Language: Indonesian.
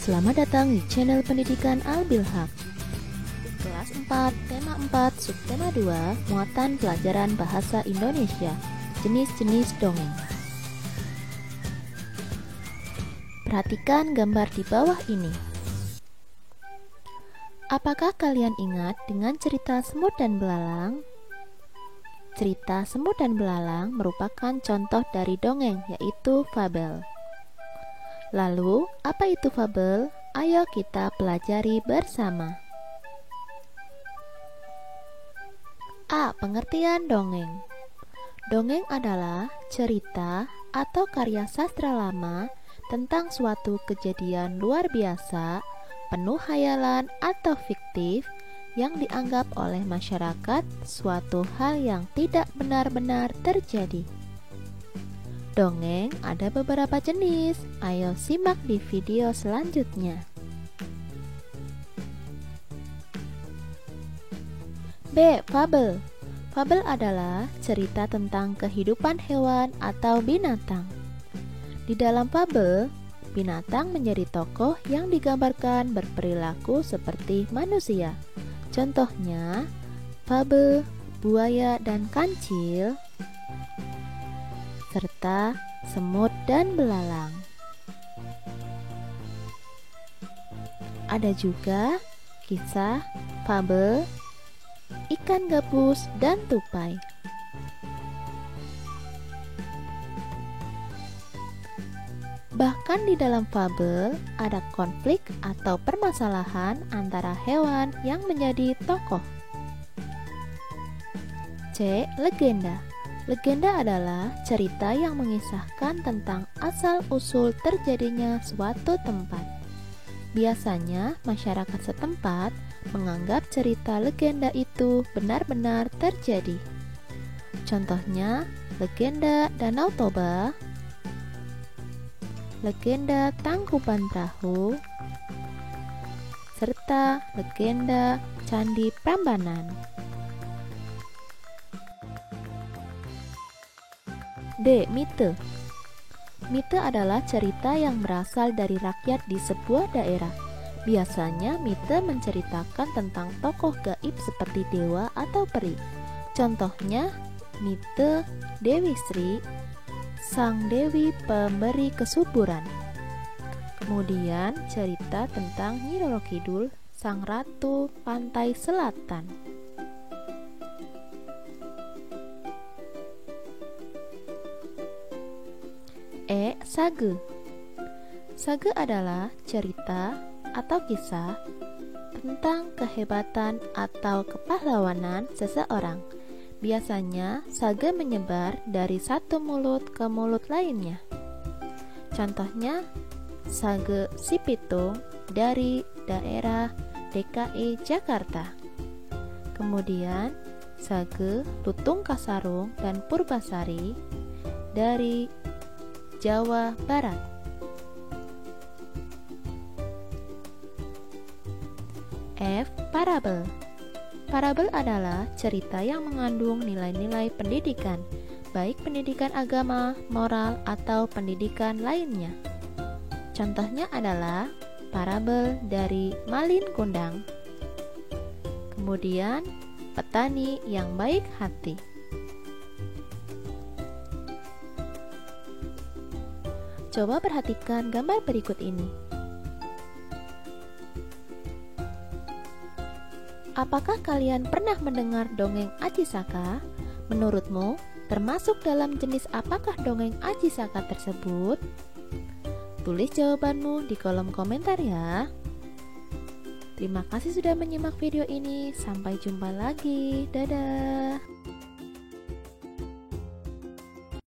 Selamat datang di channel pendidikan Al-Bilhaq. Kelas 4, tema 4, subtema 2, muatan pelajaran bahasa Indonesia, jenis-jenis dongeng. Perhatikan gambar di bawah ini. Apakah kalian ingat dengan cerita Semut dan Belalang? Cerita Semut dan Belalang merupakan contoh dari dongeng, yaitu fabel. Lalu, apa itu fabel? Ayo kita pelajari bersama. A. Pengertian dongeng. Dongeng adalah cerita atau karya sastra lama tentang suatu kejadian luar biasa, penuh khayalan atau fiktif yang dianggap oleh masyarakat suatu hal yang tidak benar-benar terjadi. Dongeng ada beberapa jenis. Ayo simak di video selanjutnya. B. Fabel. Fabel adalah cerita tentang kehidupan hewan atau binatang. Di dalam fabel, binatang menjadi tokoh yang digambarkan berperilaku seperti manusia. Contohnya, fabel buaya dan kancil, serta semut dan belalang. Ada juga kisah, fabel, ikan gabus dan tupai. Bahkan di dalam fabel ada konflik atau permasalahan antara hewan yang menjadi tokoh. C. Legenda. Legenda adalah cerita yang mengisahkan tentang asal-usul terjadinya suatu tempat. Biasanya masyarakat setempat menganggap cerita legenda itu benar-benar terjadi. Contohnya, legenda Danau Toba, legenda Tangkuban Perahu, serta legenda Candi Prambanan. D. Mite. Mite adalah cerita yang berasal dari rakyat di sebuah daerah. Biasanya mite menceritakan tentang tokoh gaib seperti dewa atau peri. Contohnya, mite Dewi Sri, sang dewi pemberi kesuburan. Kemudian cerita tentang Nyi Roro Kidul, sang ratu pantai selatan. E. Sage. Sage adalah cerita atau kisah tentang kehebatan atau kepahlawanan seseorang. Biasanya sage menyebar dari satu mulut ke mulut lainnya. Contohnya, sage Si Pitung dari daerah DKI Jakarta. Kemudian, sage Lutung Kasarung dan Purbasari dari Jawa Barat. F. Parabel. Parabel adalah cerita yang mengandung nilai-nilai pendidikan, baik pendidikan agama, moral, atau pendidikan lainnya. Contohnya adalah parabel dari Malin Kundang. Kemudian, petani yang baik hati. Coba perhatikan gambar berikut ini. Apakah kalian pernah mendengar dongeng Aji Saka? Menurutmu, termasuk dalam jenis apakah dongeng Aji Saka tersebut? Tulis jawabanmu di kolom komentar ya. Terima kasih sudah menyimak video ini. Sampai jumpa lagi. Dadah.